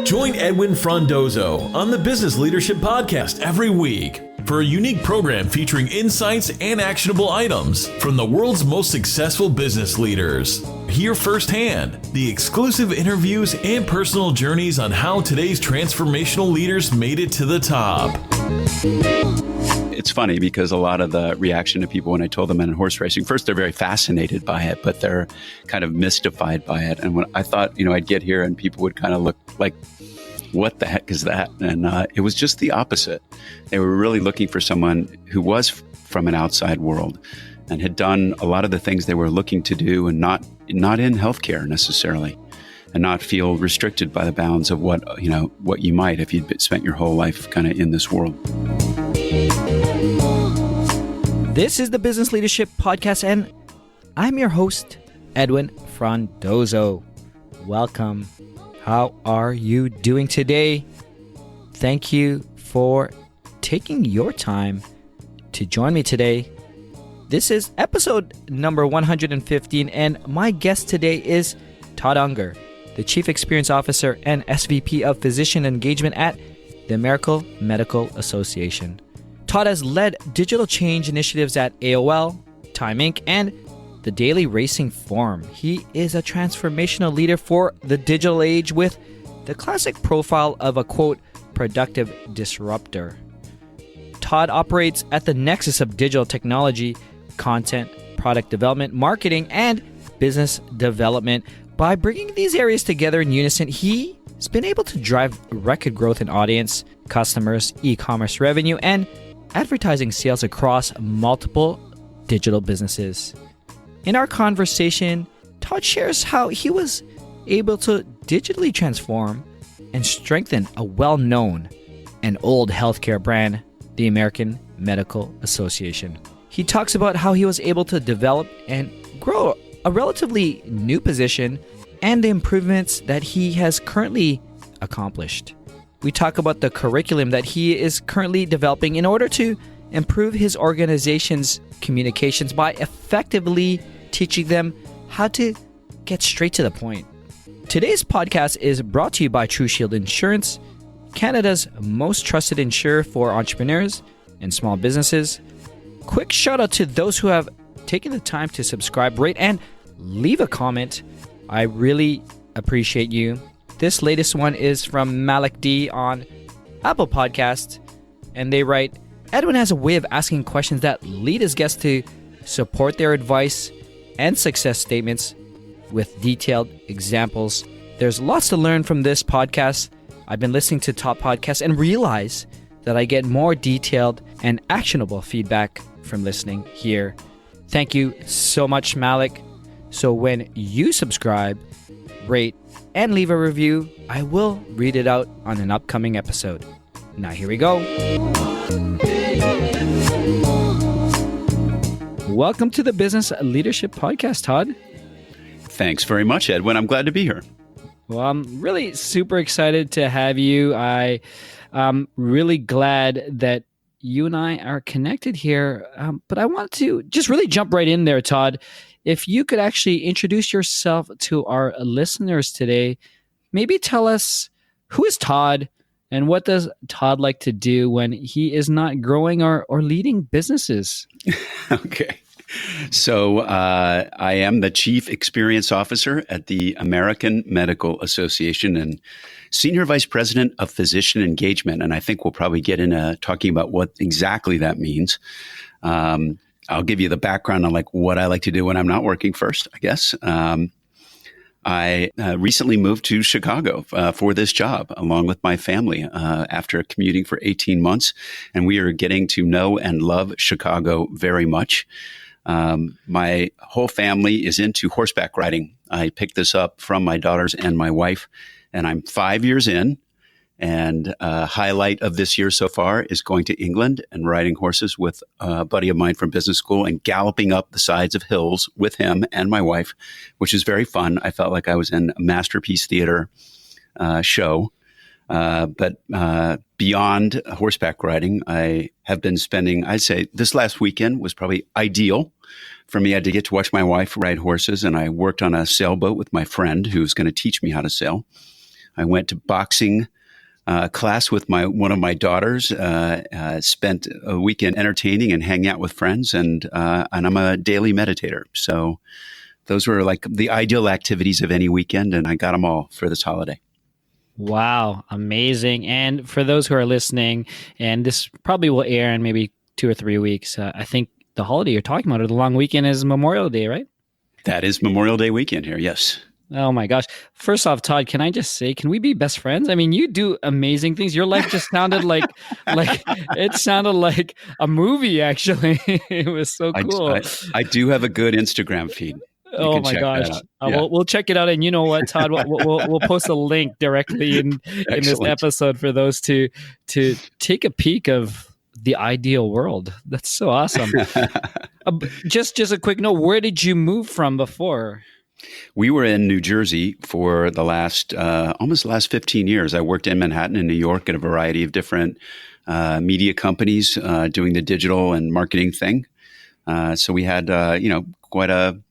Join Edwin Frondozo on the Business Leadership Podcast every week for a unique program featuring insights and actionable items from the world's most successful business leaders. Hear firsthand the exclusive interviews and personal journeys on how today's transformational leaders made it to the top. It's funny because a lot of the reaction to people when I told them in horse racing, first, they're very fascinated by it, but they're kind of mystified by it. And when I thought, I'd get here and people would kind of look like, what the heck is that? And it was just the opposite. They were really looking for someone who was from an outside world and had done a lot of the things they were looking to do and not in healthcare necessarily, and not feel restricted by the bounds of what you might if you'd spent your whole life kind of in this world. This is the Business Leadership Podcast, and I'm your host, Edwin Frondozo. Welcome. How are you doing today? Thank you for taking your time to join me today. This is episode number 115, and my guest today is Todd Unger, the Chief Experience Officer and SVP of Physician Engagement at the American Medical Association. Todd has led digital change initiatives at AOL, Time Inc., and the Daily Racing Forum. He is a transformational leader for the digital age with the classic profile of a, quote, productive disruptor. Todd operates at the nexus of digital technology, content, product development, marketing, and business development. By bringing these areas together in unison, he's been able to drive record growth in audience, customers, e-commerce revenue, and advertising sales across multiple digital businesses. In our conversation, Todd shares how he was able to digitally transform and strengthen a well-known and old healthcare brand, the American Medical Association. He talks about how he was able to develop and grow a relatively new position and the improvements that he has currently accomplished. We talk about the curriculum that he is currently developing in order to improve his organization's communications by effectively teaching them how to get straight to the point. Today's podcast is brought to you by TruShield Insurance, Canada's most trusted insurer for entrepreneurs and small businesses. Quick shout out to those who have taken the time to subscribe, rate, and leave a comment. I really appreciate you. This latest one is from Malik D on Apple Podcasts, and they write, Edwin has a way of asking questions that lead his guests to support their advice and success statements with detailed examples. There's lots to learn from this podcast. I've been listening to top podcasts and realize that I get more detailed and actionable feedback from listening here. Thank you so much, Malik. So when you subscribe, rate, and leave a review, I will read it out on an upcoming episode. Now here we go. Welcome to the Business Leadership Podcast, Todd. Thanks very much, Edwin. I'm glad to be here. Well, I'm really super excited to have you. I'm really glad that you and I are connected here. But I want to just really jump right in there, Todd. If you could actually introduce yourself to our listeners today, maybe tell us, who is Todd and what does Todd like to do when he is not growing or leading businesses? Okay. So I am the Chief Experience Officer at the American Medical Association and Senior Vice President of Physician Engagement. And I think we'll probably get into talking about what exactly that means. I'll give you the background on what I like to do when I'm not working first, I guess. I recently moved to Chicago for this job along with my family after commuting for 18 months. And we are getting to know and love Chicago very much. My whole family is into horseback riding. I picked this up from my daughters and my wife, and I'm 5 years in. And a highlight of this year so far is going to England and riding horses with a buddy of mine from business school and galloping up the sides of hills with him and my wife, which is very fun. I felt like I was in a Masterpiece Theater show. But beyond horseback riding, I have been spending, I'd say this last weekend was probably ideal for me. I had to get to watch my wife ride horses, and I worked on a sailboat with my friend who's going to teach me how to sail. I went to boxing class with one of my daughters, spent a weekend entertaining and hanging out with friends, and I'm a daily meditator. So those were like the ideal activities of any weekend, and I got them all for this holiday. Wow, amazing. And for those who are listening, and this probably will air in maybe 2 or 3 weeks, I think the holiday you're talking about, or the long weekend, is Memorial Day, right? That is Memorial Day weekend here, yes. Oh my gosh. First off, Todd, can I just say, can we be best friends? I mean, you do amazing things. Your life just sounded like it sounded like a movie, actually. It was so cool. I do have a good Instagram feed. Oh my gosh. Yeah. We'll check it out. And you know what, Todd, we'll post a link directly in this episode for those to take a peek of the ideal world. That's so awesome. Just a quick note, where did you move from before? We were in New Jersey for the almost the last 15 years. I worked in Manhattan and New York at a variety of different media companies doing the digital and marketing thing. So we had, quite a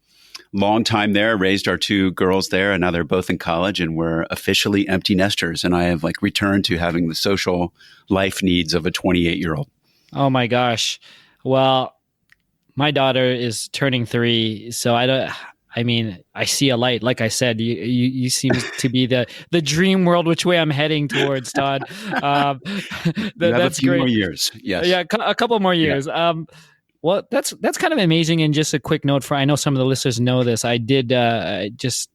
long time there, raised our 2 girls there, and now they're both in college, and we're officially empty nesters. And I have returned to having the social life needs of a 28-year-old. Oh my gosh. Well, my daughter is turning 3, so I see a light. Like I said, you seem to be the dream world, which way I'm heading towards, Todd. That's a few more years. Yes. Yeah, a couple more years. Yeah. Well, that's kind of amazing. And just a quick note I know some of the listeners know this. I did just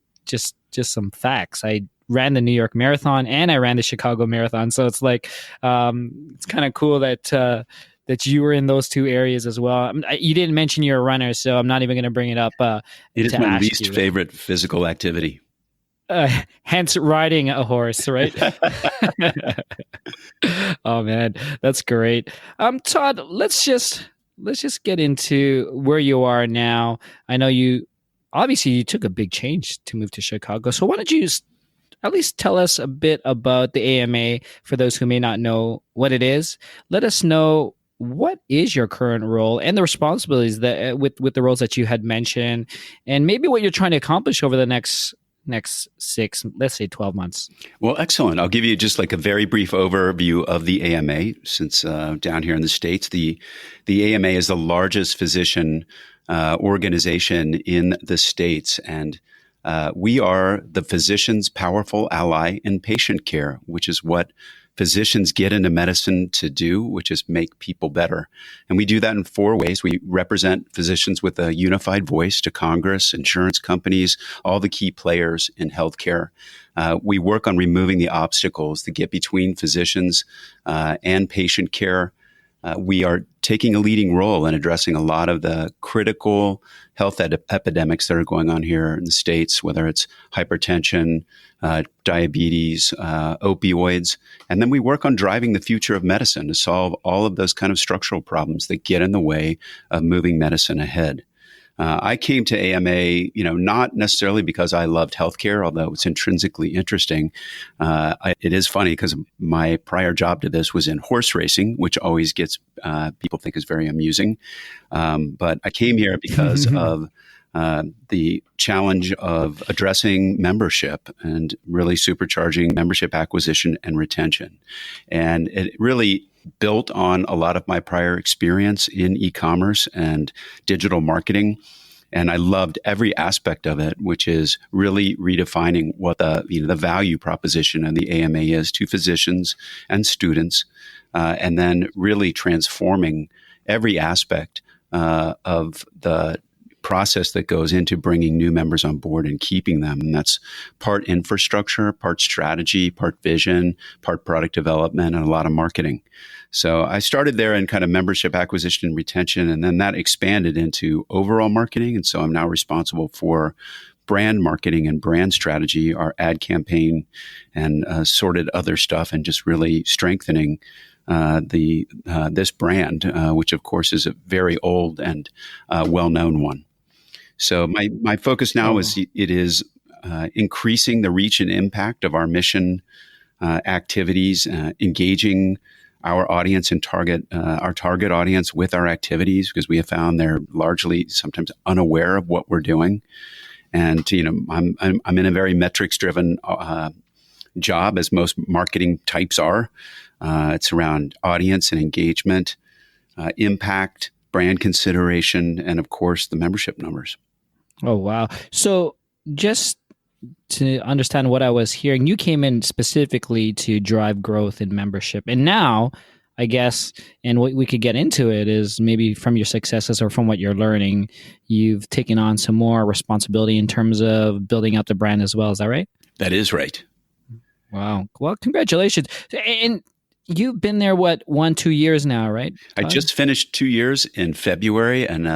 some facts. I ran the New York Marathon and I ran the Chicago Marathon. So it's it's kind of cool that you were in those 2 areas as well. You didn't mention you're a runner, so I'm not even going to bring it up. It is my least favorite physical activity. Hence riding a horse, right? Oh man, that's great. Todd, let's just get into where you are now. I know you took a big change to move to Chicago. So why don't you at least tell us a bit about the AMA for those who may not know what it is. Let us know what is your current role and the responsibilities that with the roles that you had mentioned, and maybe what you're trying to accomplish over the next 6, let's say 12 months. Well, excellent. I'll give you just a very brief overview of the AMA. Since down here in the States, the AMA is the largest physician organization in the States, and we are the physician's powerful ally in patient care, which is what physicians get into medicine to do, which is make people better. And we do that in 4 ways. We represent physicians with a unified voice to Congress, insurance companies, all the key players in healthcare. We work on removing the obstacles that get between physicians and patient care. We are taking a leading role in addressing a lot of the critical health epidemics that are going on here in the States, whether it's hypertension, diabetes, opioids. And then we work on driving the future of medicine to solve all of those kind of structural problems that get in the way of moving medicine ahead. I came to AMA, not necessarily because I loved healthcare, although it's intrinsically interesting. It is funny because my prior job to this was in horse racing, which always gets people think is very amusing. But I came here because of the challenge of addressing membership and really supercharging membership acquisition and retention. And it really built on a lot of my prior experience in e-commerce and digital marketing. And I loved every aspect of it, which is really redefining what the value proposition of the AMA is to physicians and students, and then really transforming every aspect of the process that goes into bringing new members on board and keeping them. And that's part infrastructure, part strategy, part vision, part product development, and a lot of marketing. So I started there in kind of membership acquisition and retention, and then that expanded into overall marketing. And so I'm now responsible for brand marketing and brand strategy, our ad campaign, and assorted other stuff, and just really strengthening this brand, which of course is a very old and well-known one. So my focus now is increasing the reach and impact of our mission activities, engaging our audience and our target audience with our activities, because we have found they're largely sometimes unaware of what we're doing. And I'm in a very metrics driven job, as most marketing types are. It's around audience and engagement, impact, brand consideration, and of course the membership numbers. Oh, wow. So just to understand what I was hearing, you came in specifically to drive growth in membership. And now, I guess, and what we could get into it is maybe from your successes or from what you're learning, you've taken on some more responsibility in terms of building out the brand as well. Is that right? That is right. Wow. Well, congratulations. And you've been there, 1-2 years now, right? I just finished 2 years in February, and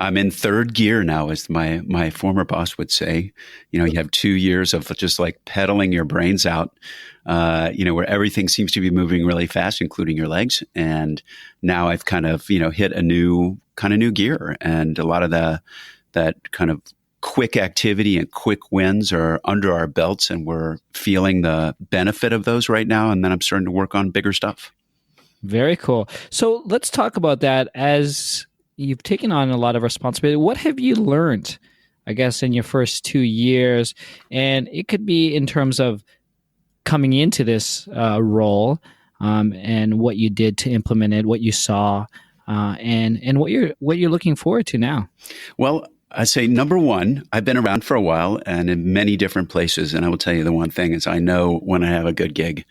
I'm in third gear now, as my former boss would say. You have 2 years of just like pedaling your brains out, where everything seems to be moving really fast, including your legs. And now I've kind of, hit a new gear, and a lot of that kind of quick activity and quick wins are under our belts, and we're feeling the benefit of those right now. And then I'm starting to work on bigger stuff. Very cool. So let's talk about that. As you've taken on a lot of responsibility, what have you learned, I guess, in your first 2 years? And it could be in terms of coming into this role, and what you did to implement it, what you saw, and what you're looking forward to now. Well, I say, number one, I've been around for a while and in many different places. And I will tell you the one thing is, I know when I have a good gig.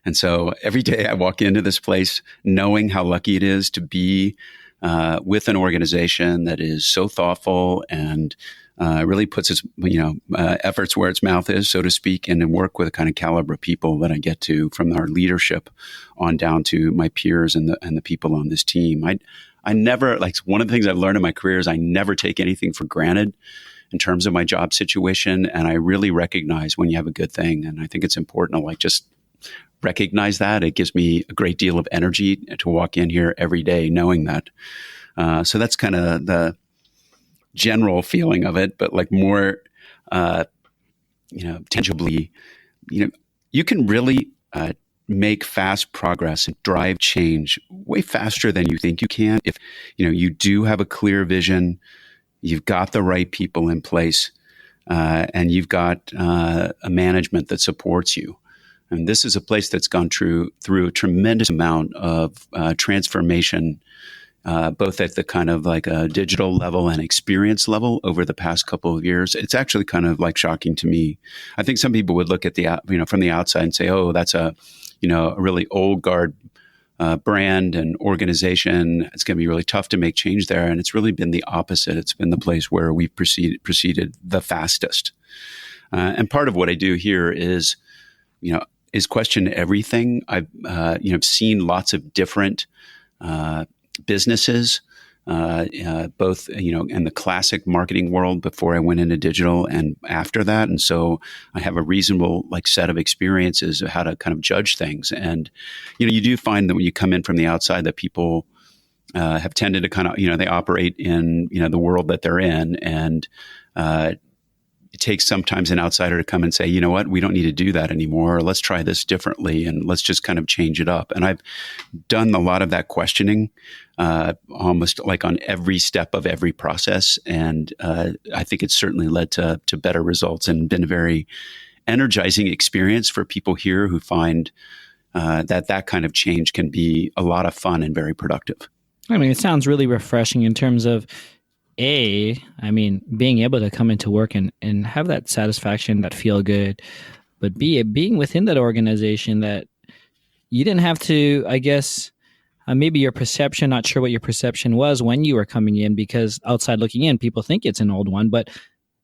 And so every day I walk into this place knowing how lucky it is to be with an organization that is so thoughtful and really puts its efforts where its mouth is, so to speak, and work with the kind of caliber of people that I get to, from our leadership on down to my peers and the people on this team. I never, like, one of the things I've learned in my career is I never take anything for granted in terms of my job situation. And I really recognize when you have a good thing. And I think it's important to just recognize that. It gives me a great deal of energy to walk in here every day knowing that. So that's kind of the general feeling of it, but more, tangibly, you can really make fast progress and drive change way faster than you think you can if you do have a clear vision, you've got the right people in place, and you've got a management that supports you. And this is a place that's gone through a tremendous amount of transformation, both at the kind of like a digital level and experience level over the past couple of years. It's actually kind of shocking to me. I think some people would look at from the outside and say, oh, that's a really old guard brand and organization. It's going to be really tough to make change there. And it's really been the opposite. It's been the place where we've proceeded the fastest. And part of what I do here is question everything. I've seen lots of different businesses, both in the classic marketing world before I went into digital and after that, and so I have a reasonable set of experiences of how to kind of judge things. And you do find that when you come in from the outside, that people have tended to kind of they operate in the world that they're in, and it takes sometimes an outsider to come and say, you know what, we don't need to do that anymore. Or let's try this differently, and let's just kind of change it up. And I've done a lot of that questioning, almost on every step of every process. And I think it's certainly led to better results and been a very energizing experience for people here who find that kind of change can be a lot of fun and very productive. I mean, it sounds really refreshing in terms of being able to come into work and have that satisfaction, that feel good, but being within that organization that you didn't have to, I guess, maybe your perception, not sure what your perception was when you were coming in, because outside looking in, people think it's an old one, but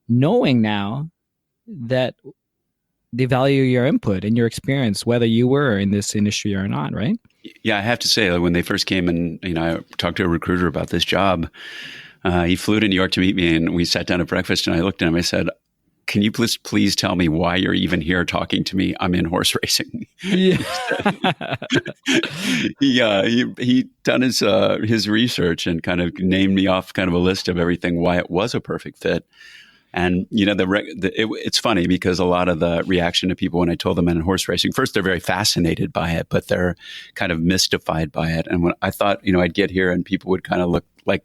knowing now that they value your input and your experience, whether you were in this industry or not, right? Yeah, I have to say, when they first came and I talked to a recruiter about this job. He flew to New York to meet me, and we sat down at breakfast, and I looked at him. I said, can you please tell me why you're even here talking to me? I'm in horse racing. Yeah. he done his research and kind of named me off kind of a list of everything, why it was a perfect fit. And it's funny because a lot of the reaction to people when I told them in horse racing, first they're very fascinated by it, but they're kind of mystified by it. And when I thought, I'd get here and people would kind of look like,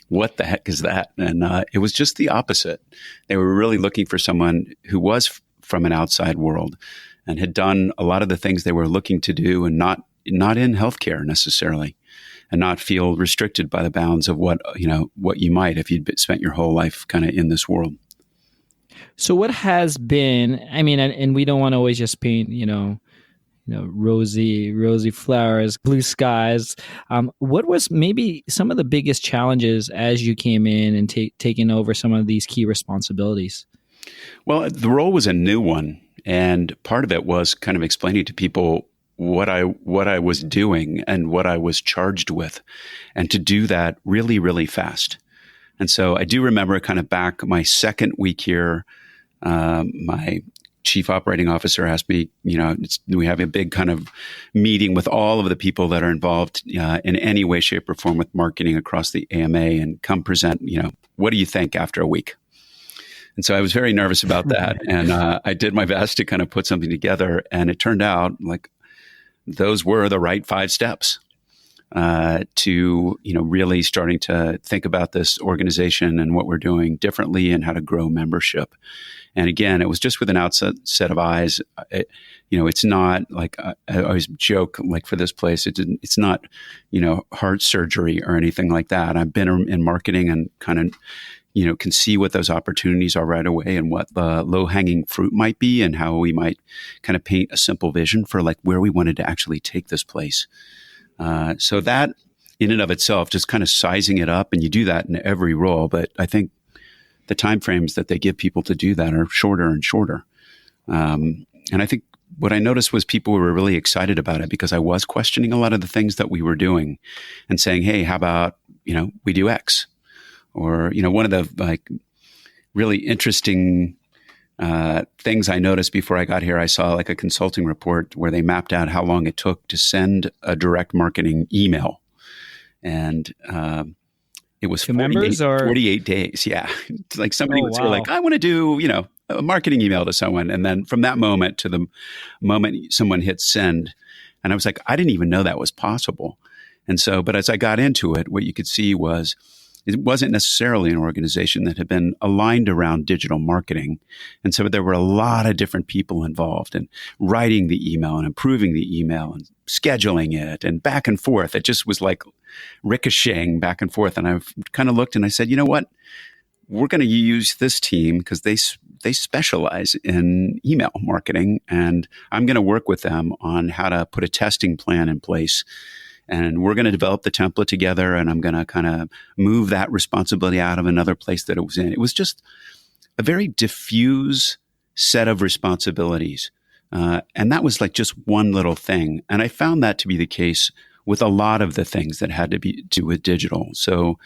what the heck is that? And it was just the opposite. They were really looking for someone who was from an outside world and had done a lot of the things they were looking to do, and not in healthcare necessarily, and not feel restricted by the bounds of what you might if you'd spent your whole life kind of in this world. So what has been, I mean, and we don't want to always just paint, rosy flowers, blue skies. What was maybe some of the biggest challenges as you came in and taking over some of these key responsibilities? Well, the role was a new one, and part of it was kind of explaining to people what I was doing and what I was charged with, and to do that really, really fast. And so I do remember kind of back my second week here, my chief operating officer asked me, we have a big kind of meeting with all of the people that are involved in any way, shape, or form with marketing across the AMA, and come present, what do you think after a week? And so I was very nervous about that. And I did my best to kind of put something together. And it turned out like those were the right 5 steps to, really starting to think about this organization and what we're doing differently and how to grow membership. And again, it was just with an outside set of eyes. It's not like I always joke, like for this place, it's not, heart surgery or anything like that. I've been in marketing and kind of, can see what those opportunities are right away and what the low hanging fruit might be and how we might kind of paint a simple vision for like where we wanted to actually take this place. So that in and of itself, just kind of sizing it up, and you do that in every role. But I think the timeframes that they give people to do that are shorter and shorter. And I think what I noticed was people were really excited about it because I was questioning a lot of the things that we were doing and saying, hey, how about, we do X? Or, one of the like really interesting things I noticed before I got here, I saw like a consulting report where they mapped out how long it took to send a direct marketing email. And it was 48 days. Yeah. Like somebody would say like, I want to do, a marketing email to someone. And then from that moment to the moment someone hit send, and I was like, I didn't even know that was possible. And so, but as I got into it, what you could see was, it wasn't necessarily an organization that had been aligned around digital marketing. And so there were a lot of different people involved in writing the email and improving the email and scheduling it and back and forth. It just was like ricocheting back and forth. And I kind of looked and I said, you know what? We're going to use this team because they specialize in email marketing. And I'm going to work with them on how to put a testing plan in place. And we're going to develop the template together, and I'm going to kind of move that responsibility out of another place that it was in. It was just a very diffuse set of responsibilities. And that was like just one little thing. And I found that to be the case with a lot of the things that had to do with digital. So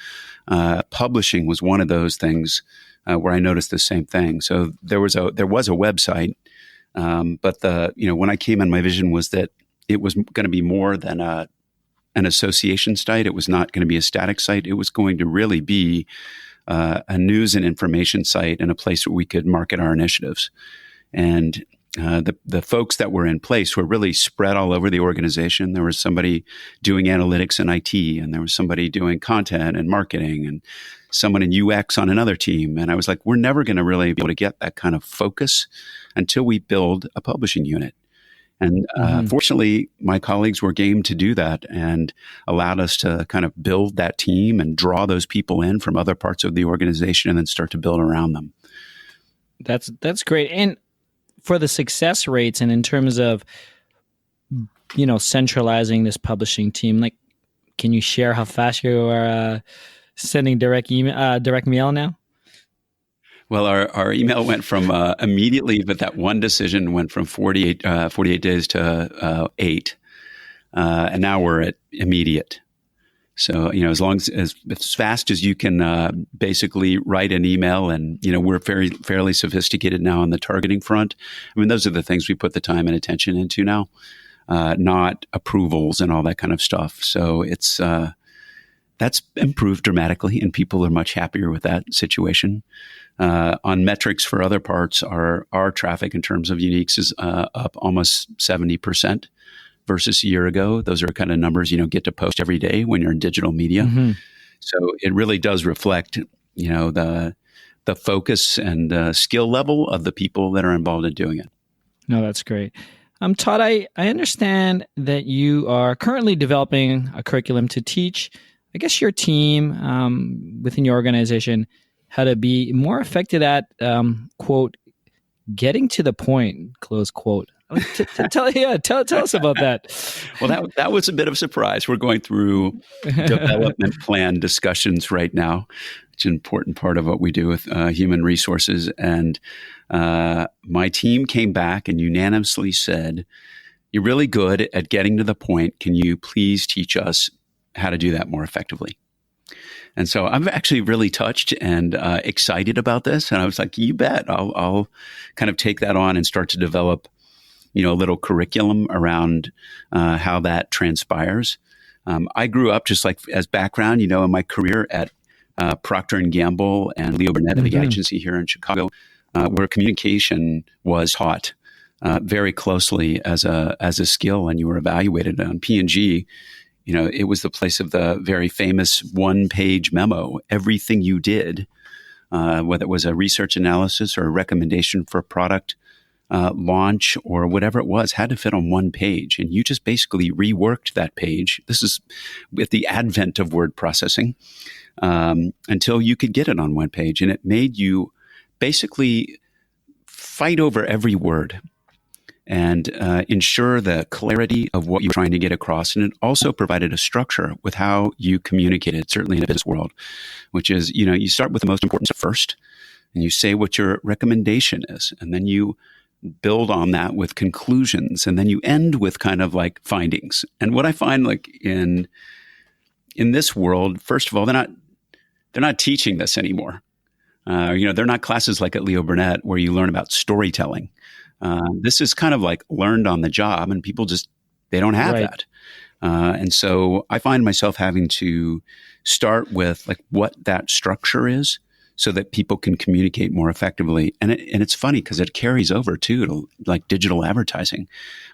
publishing was one of those things where I noticed the same thing. So there was a website, but when I came in, my vision was that it was going to be more than an association site. It was not going to be a static site. It was going to really be a news and information site and a place where we could market our initiatives. And the folks that were in place were really spread all over the organization. There was somebody doing analytics and IT, and there was somebody doing content and marketing, and someone in UX on another team. And I was like, we're never going to really be able to get that kind of focus until we build a publishing unit. And fortunately, my colleagues were game to do that and allowed us to kind of build that team and draw those people in from other parts of the organization and then start to build around them. That's great. And for the success rates and in terms of, centralizing this publishing team, like, can you share how fast you are sending direct mail now? Well, our email went from immediately, but that one decision went from 48 days to 8. And now we're at immediate. So, as fast as you can basically write an email, and, we're fairly sophisticated now on the targeting front. I mean, those are the things we put the time and attention into now, not approvals and all that kind of stuff. So it's that's improved dramatically, and people are much happier with that situation. On metrics for other parts, our traffic in terms of uniques is up almost 70% versus a year ago. Those are kind of numbers you don't get to post every day when you're in digital media. Mm-hmm. So it really does reflect, the focus and skill level of the people that are involved in doing it. No, that's great. Todd, I understand that you are currently developing a curriculum to teach, I guess, your team within your organization how to be more effective at, quote, getting to the point, close quote. Tell us about that. Well, that was a bit of a surprise. We're going through development plan discussions right now. It's an important part of what we do with human resources. And my team came back and unanimously said, "You're really good at getting to the point. Can you please teach us how to do that more effectively?" And so I'm actually really touched and excited about this. And I was like, "You bet. I'll kind of take that on and start to develop, a little curriculum around how that transpires." I grew up, just like as background, in my career at Procter & Gamble and Leo Burnett, a big agency here in Chicago, where communication was taught very closely as a skill, and you were evaluated on P&G. It was the place of the very famous one-page memo. Everything you did, whether it was a research analysis or a recommendation for a product launch or whatever it was, had to fit on one page. And you just basically reworked that page. This is with the advent of word processing, until you could get it on one page. And it made you basically fight over every word and ensure the clarity of what you're trying to get across. And it also provided a structure with how you communicated, certainly in a business world, which is, you start with the most important first, and you say what your recommendation is, and then you build on that with conclusions, and then you end with kind of like findings. And what I find, like in this world, first of all, they're not teaching this anymore. They're not classes like at Leo Burnett where you learn about storytelling. This is kind of like learned on the job, and people they don't have that. And so I find myself having to start with like what that structure is so that people can communicate more effectively. And it's funny because it carries over too to like digital advertising,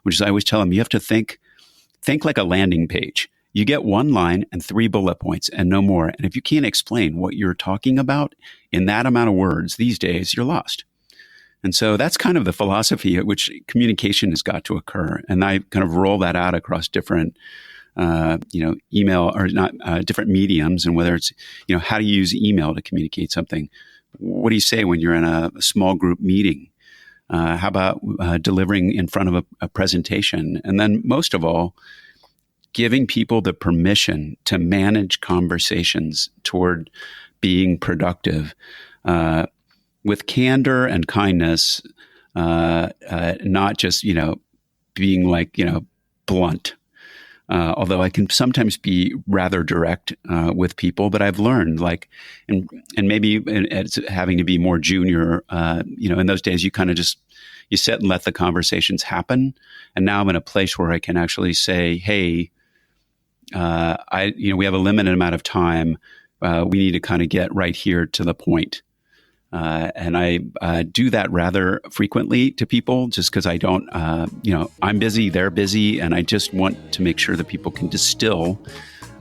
which is, I always tell them, you have to think like a landing page. You get one line and 3 bullet points and no more. And if you can't explain what you're talking about in that amount of words these days, you're lost. And so that's kind of the philosophy at which communication has got to occur. And I kind of roll that out across different, email or not different mediums, and whether it's, how to use email to communicate something. What do you say when you're in a small group meeting? How about delivering in front of a presentation? And then most of all, giving people the permission to manage conversations toward being productive, with candor and kindness, not just, being like, blunt. Although I can sometimes be rather direct with people, but I've learned and maybe it's having to be more junior, in those days you kind of you sit and let the conversations happen. And now I'm in a place where I can actually say, hey, we have a limited amount of time. We need to kind of get right here to the point. And I do that rather frequently to people just because I don't, I'm busy, they're busy, and I just want to make sure that people can distill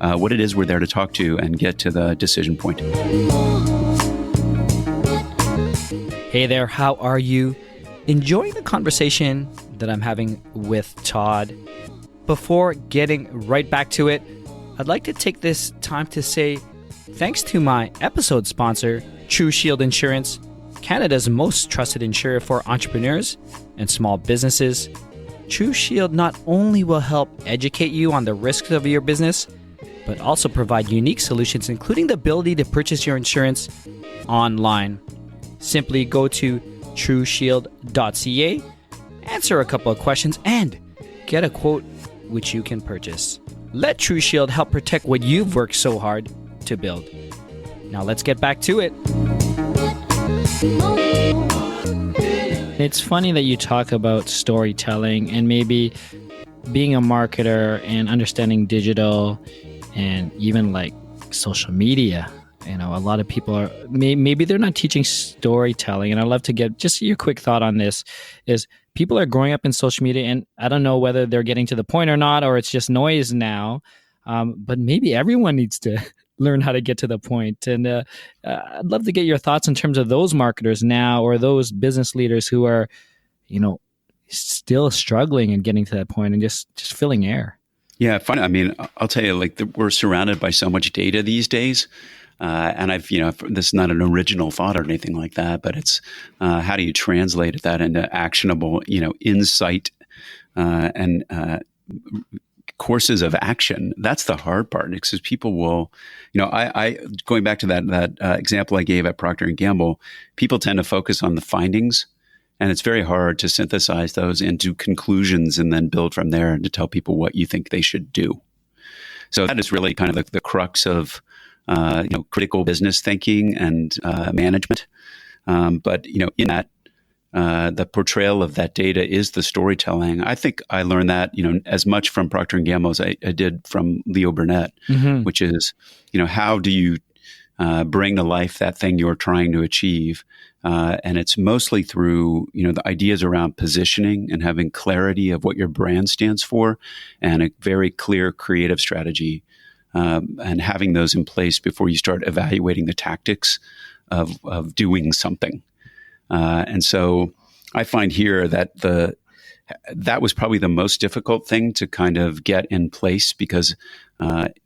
what it is we're there to talk to and get to the decision point. Hey there, how are you? Enjoying the conversation that I'm having with Todd. Before getting right back to it, I'd like to take this time to say thanks to my episode sponsor, True Shield Insurance, Canada's most trusted insurer for entrepreneurs and small businesses. True Shield not only will help educate you on the risks of your business, but also provide unique solutions, including the ability to purchase your insurance online. Simply go to trueshield.ca, answer a couple of questions, and get a quote which you can purchase. Let True Shield help protect what you've worked so hard to build. Now let's get back to it. It's funny that you talk about storytelling and maybe being a marketer and understanding digital and even like social media. A lot of people are maybe they're not teaching storytelling, and I'd love to get just your quick thought on this. Is people are growing up in social media, and I don't know whether they're getting to the point or not, or it's just noise now. But maybe everyone needs to learn how to get to the point. And I'd love to get your thoughts in terms of those marketers now, or those business leaders who are, still struggling and getting to that point and just filling air. Yeah, funny. I mean, I'll tell you, we're surrounded by so much data these days. And this is not an original thought or anything like that, but it's how do you translate that into actionable, insight and courses of action? That's the hard part, because people will, I going back to that example I gave at Procter & Gamble, people tend to focus on the findings, and it's very hard to synthesize those into conclusions and then build from there to tell people what you think they should do. So that is really kind of the crux of critical business thinking and management. But in that, the portrayal of that data is the storytelling. I think I learned that, as much from Procter & Gamble as I did from Leo Burnett, which is, how do you bring to life that thing you're trying to achieve? And it's mostly through, the ideas around positioning and having clarity of what your brand stands for, and a very clear creative strategy. And having those in place before you start evaluating the tactics of doing something. And so I find here that that was probably the most difficult thing to kind of get in place, because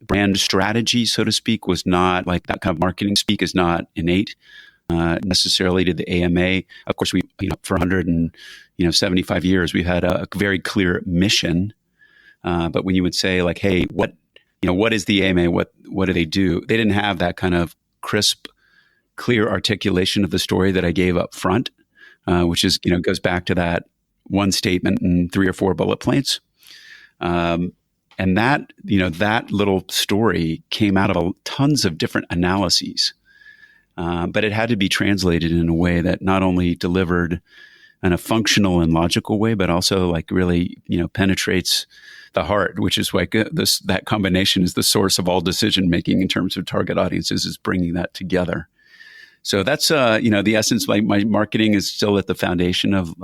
brand strategy, so to speak, was not like that kind of marketing speak is not innate necessarily to the AMA. Of course, we for 175 years we've had a very clear mission. But when you would say like, hey, what is the AMA? What do they do? They didn't have that kind of crisp, clear articulation of the story that I gave up front, which is, goes back to that one statement and 3 or 4 bullet points. And that, that little story came out of tons of different analyses. But it had to be translated in a way that not only delivered in a functional and logical way, but also like really, penetrates the heart, which is like that combination is the source of all decision making in terms of target audiences, is bringing that together. So that's the essence. Like my marketing is still at the foundation of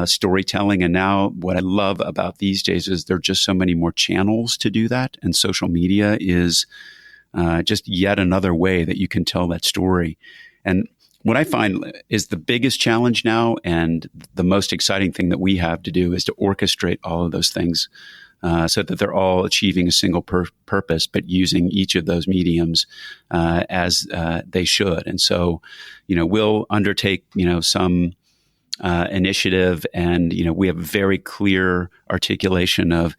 storytelling, and now what I love about these days is there are just so many more channels to do that, and social media is just yet another way that you can tell that story. And what I find is the biggest challenge now, and the most exciting thing that we have to do, is to orchestrate all of those things so that they're all achieving a single purpose, but using each of those mediums as they should. And so, we'll undertake, some initiative, and, we have very clear articulation of,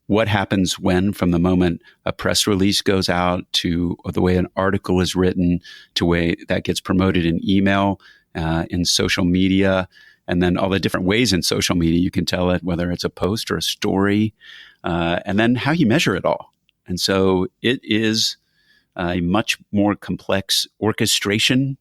what happens when, from the moment a press release goes out to the way an article is written, to way that gets promoted in email, in social media, and then all the different ways in social media you can tell it, whether it's a post or a story, and then how you measure it all. And so it is a much more complex orchestration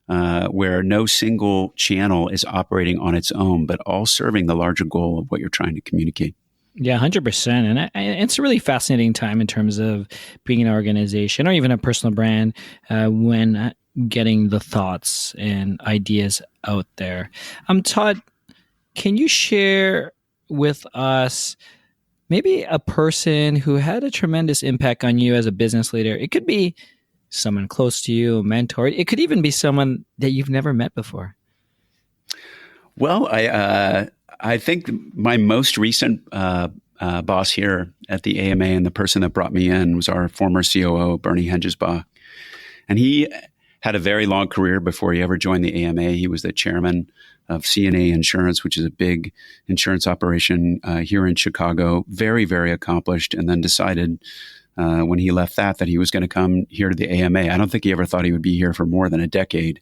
where no single channel is operating on its own, but all serving the larger goal of what you're trying to communicate. Yeah, 100%. And it's a really fascinating time in terms of being an organization or even a personal brand when getting the thoughts and ideas out there. Todd, can you share with us maybe a person who had a tremendous impact on you as a business leader? It could be someone close to you, a mentor. It could even be someone that you've never met before. Well, I think my most recent boss here at the AMA, and the person that brought me in, was our former COO, Bernie Hengesbach. And he had a very long career before he ever joined the AMA. He was the chairman of CNA Insurance, which is a big insurance operation here in Chicago. Very, very accomplished. And then decided when he left that he was going to come here to the AMA. I don't think he ever thought he would be here for more than a decade.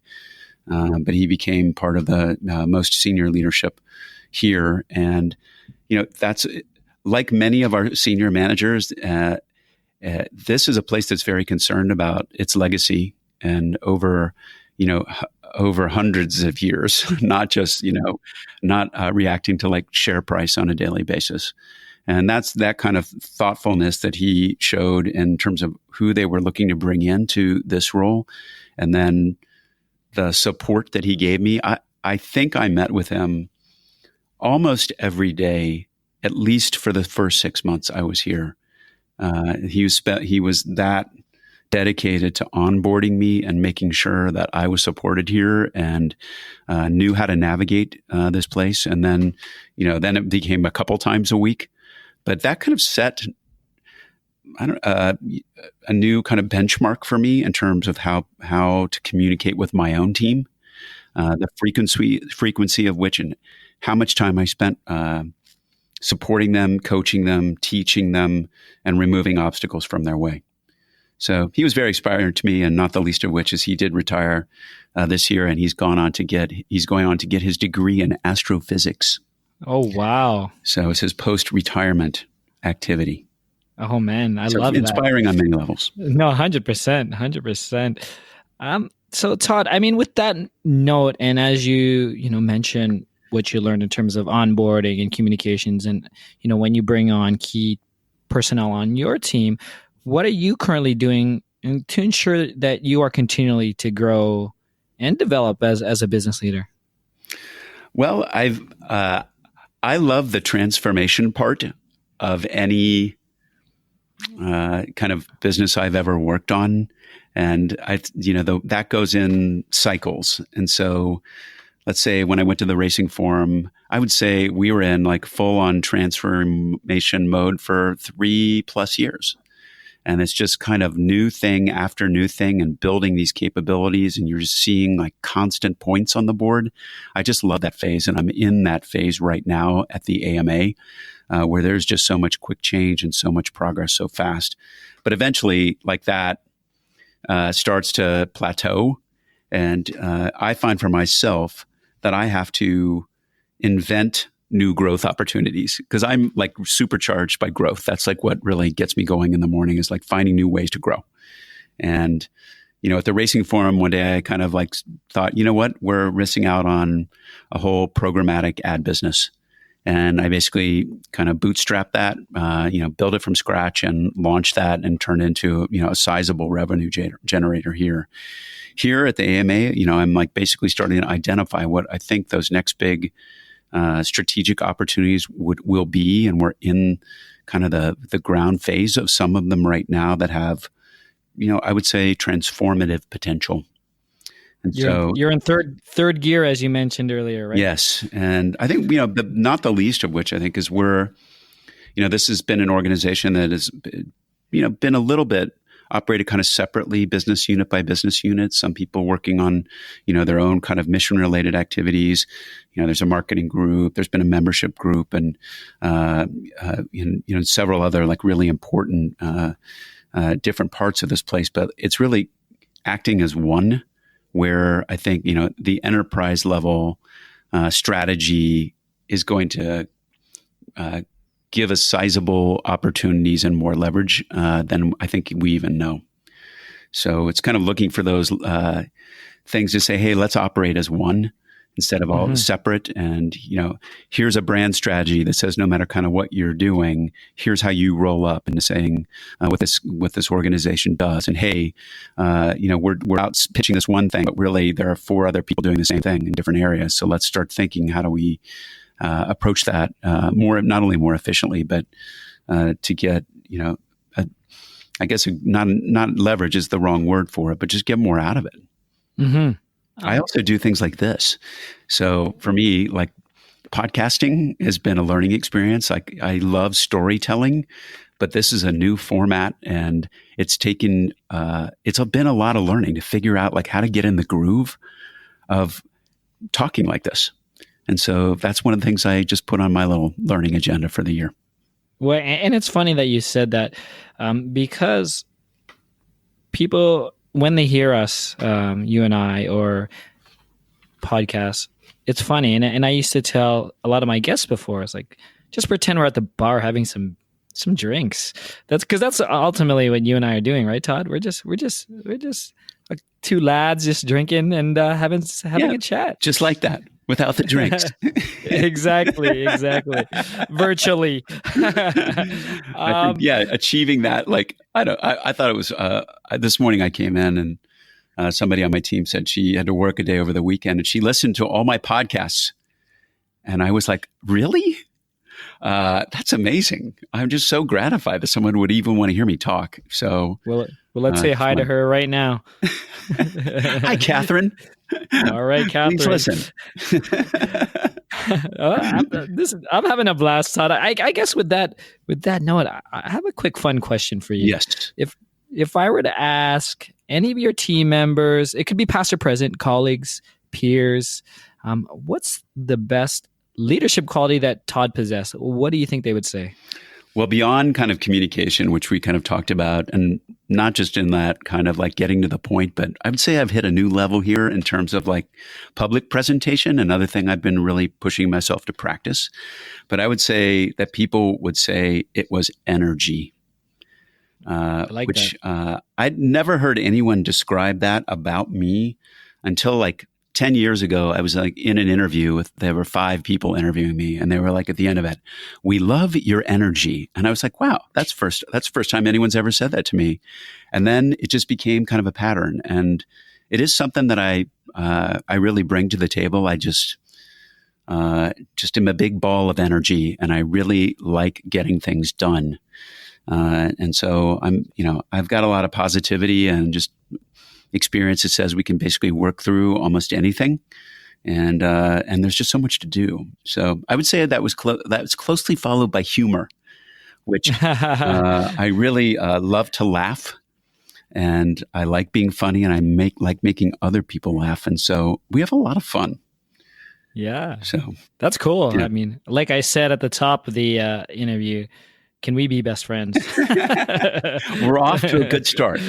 But he became part of the most senior leadership here. And, that's like many of our senior managers. This is a place that's very concerned about its legacy and over hundreds of years, not just, not reacting to like share price on a daily basis. And that's that kind of thoughtfulness that he showed in terms of who they were looking to bring into this role. And then the support that he gave me. I think I met with him almost every day, at least for the first 6 months I was here. He was that dedicated to onboarding me and making sure that I was supported here and knew how to navigate this place. And then, then it became a couple times a week. But that kind of set a new kind of benchmark for me in terms of how to communicate with my own team, the frequency of which and how much time I spent supporting them, coaching them, teaching them, and removing obstacles from their way. So he was very inspiring to me, and not the least of which is he did retire this year, and he's going on to get his degree in astrophysics. Oh, wow. So it's his post-retirement activity. Oh, man. I love that. Inspiring on many levels. No, 100%. 100%. So, Todd, I mean, with that note, and as you mentioned what you learned in terms of onboarding and communications, and, when you bring on key personnel on your team, what are you currently doing to ensure that you are continually to grow and develop as a business leader? Well, I love the transformation part of any kind of business I've ever worked on. And that goes in cycles. And so let's say when I went to the Racing Forum, I would say we were in like full on transformation mode for 3+ years. And it's just kind of new thing after new thing and building these capabilities. And you're just seeing like constant points on the board. I just love that phase. And I'm in that phase right now at the AMA, where there's just so much quick change and so much progress so fast. But eventually, like that starts to plateau. And I find for myself that I have to invent new growth opportunities because I'm like supercharged by growth. That's like what really gets me going in the morning is like finding new ways to grow. And, at the Racing Forum one day, I kind of like thought, you know what, we're missing out on a whole programmatic ad business. And I basically kind of bootstrapped that, build it from scratch and launch that and turn it into, a sizable revenue generator here. Here at the AMA, I'm like basically starting to identify what I think those next big strategic opportunities will be. And we're in kind of the ground phase of some of them right now that have, I would say transformative potential. And you're in third gear, as you mentioned earlier, right? Yes. And I think, not the least of which I think is this has been an organization that has, been a little bit operated kind of separately, business unit by business unit. Some people working on, their own kind of mission related activities. There's a marketing group, there's been a membership group and, several other like really important, different parts of this place, but it's really acting as one where I think, the enterprise level, strategy is going to, give us sizable opportunities and more leverage than I think we even know. So it's kind of looking for those things to say, hey, let's operate as one instead of all separate. And, here's a brand strategy that says no matter kind of what you're doing, here's how you roll up into saying what this organization does. And hey, we're out pitching this one thing, but really there are 4 other people doing the same thing in different areas. So let's start thinking, how do we approach that not only more efficiently, but to get, I guess not leverage is the wrong word for it, but just get more out of it. Mm-hmm. I also do things like this. So for me, like podcasting has been a learning experience. Like I love storytelling, but this is a new format and it's been a lot of learning to figure out like how to get in the groove of talking like this. And so that's one of the things I just put on my little learning agenda for the year. Well, and it's funny that you said that because people, when they hear us, you and I, or podcasts, it's funny. And I used to tell a lot of my guests before, it's like, just pretend we're at the bar having some drinks. That's ultimately what you and I are doing, right, Todd? We're just like 2 lads just drinking and having a chat. Just like that. without the drinks. Exactly. Virtually. I think, yeah, achieving that, like, I thought it was, this morning I came in and somebody on my team said she had to work a day over the weekend and she listened to all my podcasts. And I was like, really? That's amazing. I'm just so gratified that someone would even want to hear me talk. So, well, let's say hi to her right now. Hi, Catherine. All right, Catherine. Please listen. I'm having a blast, Todd. I guess with that note, I have a quick fun question for you. Yes. If I were to ask any of your team members, it could be past or present, colleagues, peers, what's the best leadership quality that Todd possessed? What do you think they would say? Well, beyond kind of communication, which we kind of talked about, and not just in that kind of like getting to the point, but I would say I've hit a new level here in terms of like public presentation, another thing I've been really pushing myself to practice. But I would say that people would say it was energy. I'd never heard anyone describe that about me until like 10 years ago. I was like in an interview there were 5 people interviewing me and they were like at the end of it, "We love your energy." And I was like, wow, that's the first time anyone's ever said that to me. And then it just became kind of a pattern. And it is something that I really bring to the table. I just am a big ball of energy and I really like getting things done. And so I've got a lot of positivity and just experience that says we can basically work through almost anything, and there's just so much to do. So I would say that was closely followed by humor, which I really love to laugh, and I like being funny, and I like making other people laugh, and so we have a lot of fun. Yeah, so that's cool. Yeah. I mean, like I said at the top of the interview, can we be best friends? We're off to a good start.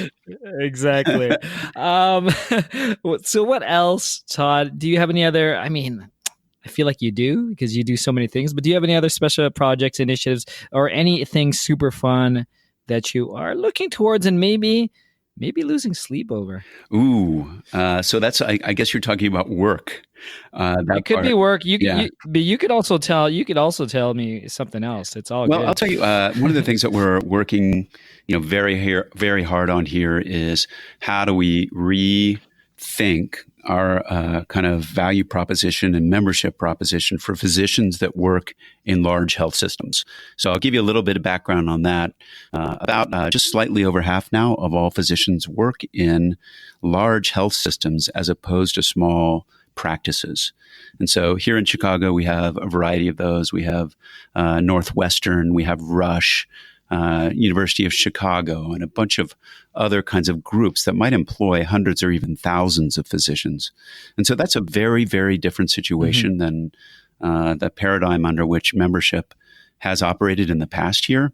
Exactly. So what else, Todd? Do you have any other, I mean, I feel like you do because you do so many things, but do you have any other special projects, initiatives, or anything super fun that you are looking towards and maybe losing sleep over? Ooh, so that's, I guess you're talking about work. It could be work. But you could also tell me something else. It's all well, good. I'll tell you, one of the things that we're working, very hard on here is how do we rethink our kind of value proposition and membership proposition for physicians that work in large health systems. So I'll give you a little bit of background on that. About just slightly over half now of all physicians work in large health systems as opposed to small practices. And so here in Chicago, we have a variety of those. We have Northwestern, we have Rush, University of Chicago, and a bunch of other kinds of groups that might employ hundreds or even thousands of physicians. And so that's a very, very different situation than the paradigm under which membership has operated in the past here.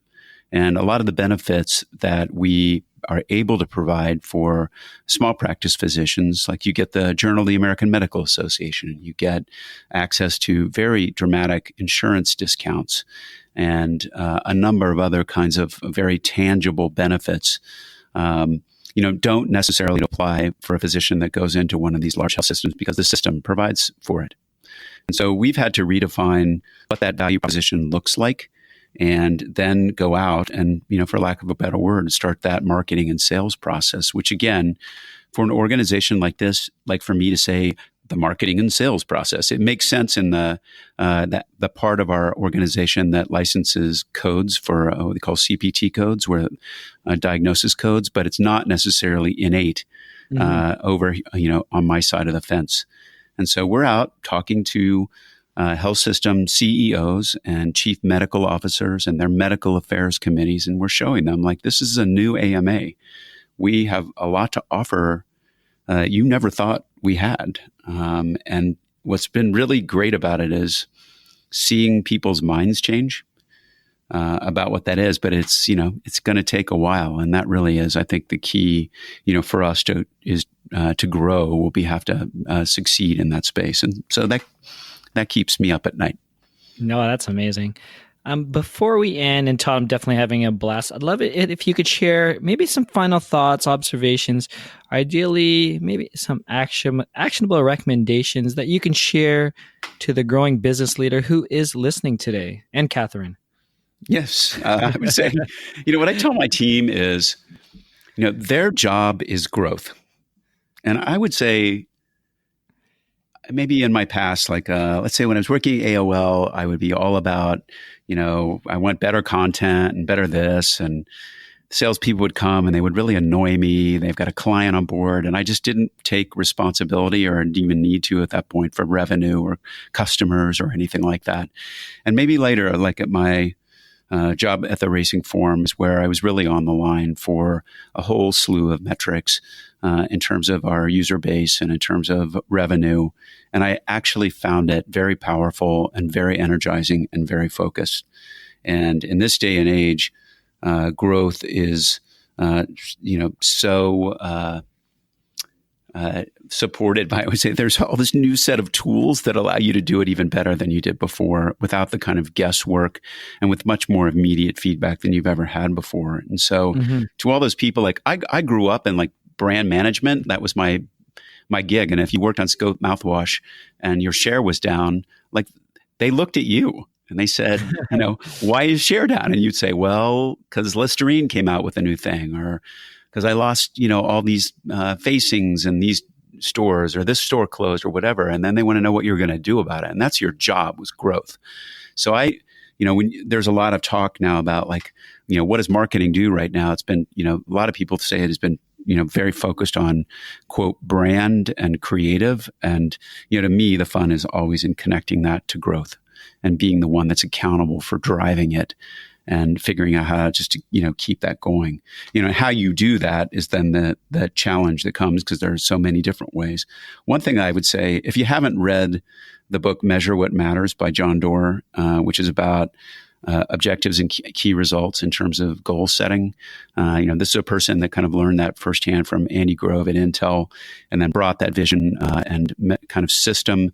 And a lot of the benefits that we are able to provide for small practice physicians, like you get the Journal of the American Medical Association, you get access to very dramatic insurance discounts, and a number of other kinds of very tangible benefits, don't necessarily apply for a physician that goes into one of these large health systems because the system provides for it. And so we've had to redefine what that value proposition looks like, and then go out and, for lack of a better word, start that marketing and sales process, which again, for an organization like this, like for me to say the marketing and sales process, it makes sense in the part of our organization that licenses codes for what they call CPT codes, where diagnosis codes, but it's not necessarily innate over, on my side of the fence. And so we're out talking to health system CEOs and chief medical officers and their medical affairs committees. And we're showing them like, this is a new AMA. We have a lot to offer you never thought we had. And what's been really great about it is seeing people's minds change about what that is. But it's going to take a while. And that really is, I think, the key, for us to grow. We have to succeed in that space. And so that keeps me up at night. No, that's amazing. Before we end, and Todd, I'm definitely having a blast. I'd love it if you could share maybe some final thoughts, observations, ideally maybe some actionable recommendations that you can share to the growing business leader who is listening today, and Catherine. Yes, I would say, what I tell my team is, their job is growth. And I would say, maybe in my past, like let's say when I was working at AOL, I would be all about, I want better content and better this, and salespeople would come and they would really annoy me. They've got a client on board, and I just didn't take responsibility or even need to at that point for revenue or customers or anything like that. And maybe later, like at my job at the Racing Forums, where I was really on the line for a whole slew of metrics in terms of our user base and in terms of revenue. And I actually found it very powerful and very energizing and very focused. And in this day and age, growth is, so supported by, I would say, there's all this new set of tools that allow you to do it even better than you did before, without the kind of guesswork and with much more immediate feedback than you've ever had before. And so to all those people, like I grew up in like brand management. That was my gig. And if you worked on Scope mouthwash and your share was down, like they looked at you and they said, why is share down? And you'd say, well, because Listerine came out with a new thing, or because I lost, all these facings in these stores, or this store closed, or whatever. And then they want to know what you're going to do about it. And that's your job, was growth. So when there's a lot of talk now about like, what does marketing do right now? It's been, a lot of people say it has been, very focused on, quote, brand and creative. And, to me, the fun is always in connecting that to growth and being the one that's accountable for driving it and figuring out how to just, keep that going. How you do that is then the challenge that comes, because there are so many different ways. One thing I would say, if you haven't read the book Measure What Matters by John Doerr, which is about objectives and key results in terms of goal setting. This is a person that kind of learned that firsthand from Andy Grove at Intel, and then brought that vision and kind of system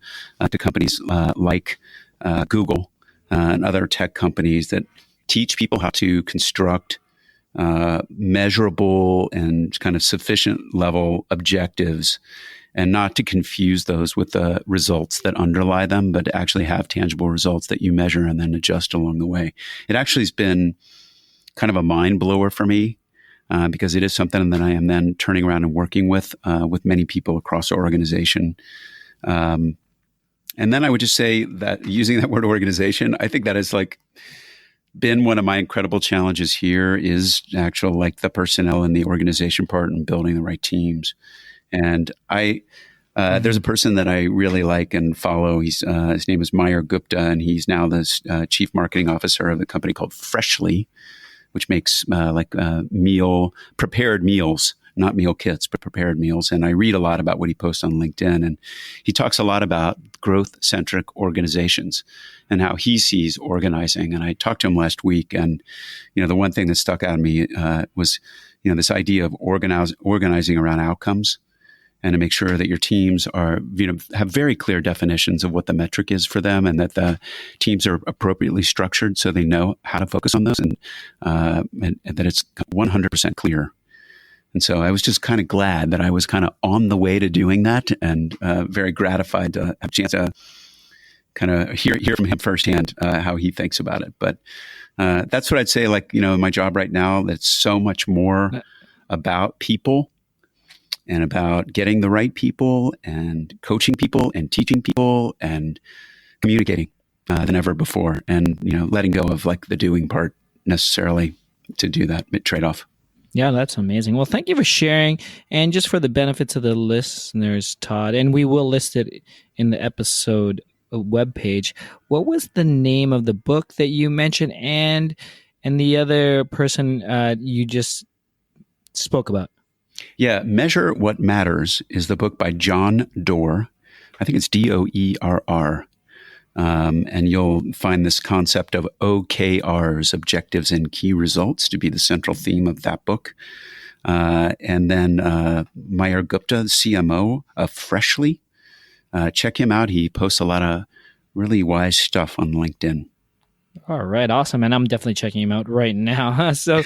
to companies like Google and other tech companies that teach people how to construct measurable and kind of sufficient level objectives, and not to confuse those with the results that underlie them, but to actually have tangible results that you measure and then adjust along the way. It actually has been kind of a mind blower for me, because it is something that I am then turning around and working with many people across the organization. And then I would just say that, using that word organization, I think that is like been one of my incredible challenges here, is actual like the personnel and the organization part and building the right teams. And there's a person that I really like and follow. His name is Meyer Gupta, and he's now the chief marketing officer of a company called Freshly, which makes prepared meals, not meal kits, but prepared meals. And I read a lot about what he posts on LinkedIn, and he talks a lot about growth-centric organizations and how he sees organizing. And I talked to him last week, and the one thing that stuck out at me was this idea of organizing around outcomes, and to make sure that your teams are, have very clear definitions of what the metric is for them, and that the teams are appropriately structured so they know how to focus on those, and that it's 100% clear. And so I was just kind of glad that I was kind of on the way to doing that, and very gratified to have a chance to kind of hear from him firsthand how he thinks about it. But that's what I'd say, like, in my job right now, that's so much more about people, and about getting the right people and coaching people and teaching people and communicating than ever before. And, letting go of like the doing part necessarily to do that trade-off. Yeah, that's amazing. Well, thank you for sharing. And just for the benefits of the listeners, Todd, and we will list it in the episode webpage, what was the name of the book that you mentioned and the other person you just spoke about? Yeah, Measure What Matters is the book by John Doerr. I think it's Doerr. And you'll find this concept of OKRs, objectives and key results, to be the central theme of that book. And then Meyer Gupta, CMO of Freshly. Check him out. He posts a lot of really wise stuff on LinkedIn. All right, awesome. And I'm definitely checking him out right now. So,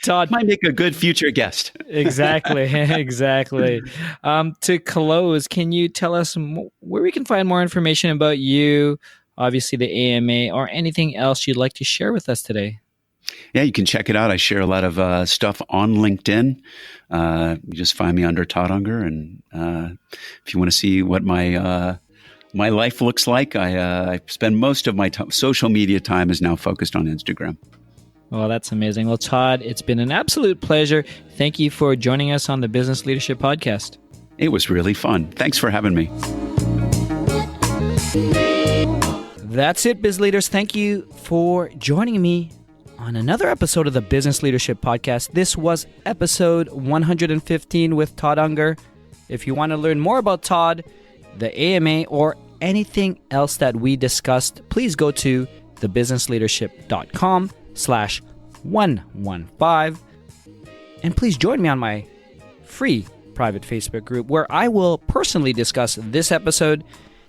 Todd. Might make a good future guest. Exactly. To close, can you tell us where we can find more information about you, obviously the AMA, or anything else you'd like to share with us today? Yeah, you can check it out. I share a lot of stuff on LinkedIn. You just find me under Todd Unger. And if you want to see what my life looks like, I spend most of my social media time is now focused on Instagram. Well, that's amazing. Well, Todd, it's been an absolute pleasure. Thank you for joining us on the Business Leadership Podcast. It was really fun. Thanks for having me. That's it, Biz Leaders. Thank you for joining me on another episode of the Business Leadership Podcast. This was episode 115 with Todd Unger. If you want to learn more about Todd, the AMA, or anything else that we discussed, please go to thebusinessleadership.com/115. And please join me on my free private Facebook group where I will personally discuss this episode,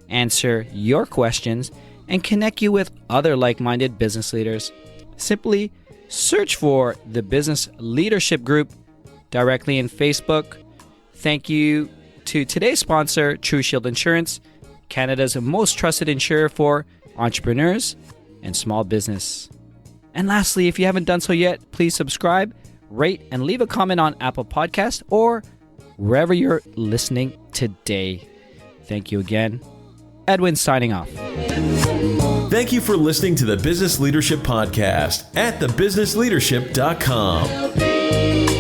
answer your questions, and connect you with other like-minded business leaders. Simply search for the Business Leadership Group directly in Facebook. Thank you to today's sponsor, True Shield Insurance, Canada's most trusted insurer for entrepreneurs and small business. And lastly, if you haven't done so yet, please subscribe, rate, and leave a comment on Apple Podcasts or wherever you're listening today. Thank you again. Edwin signing off. Thank you for listening to the Business Leadership Podcast at thebusinessleadership.com.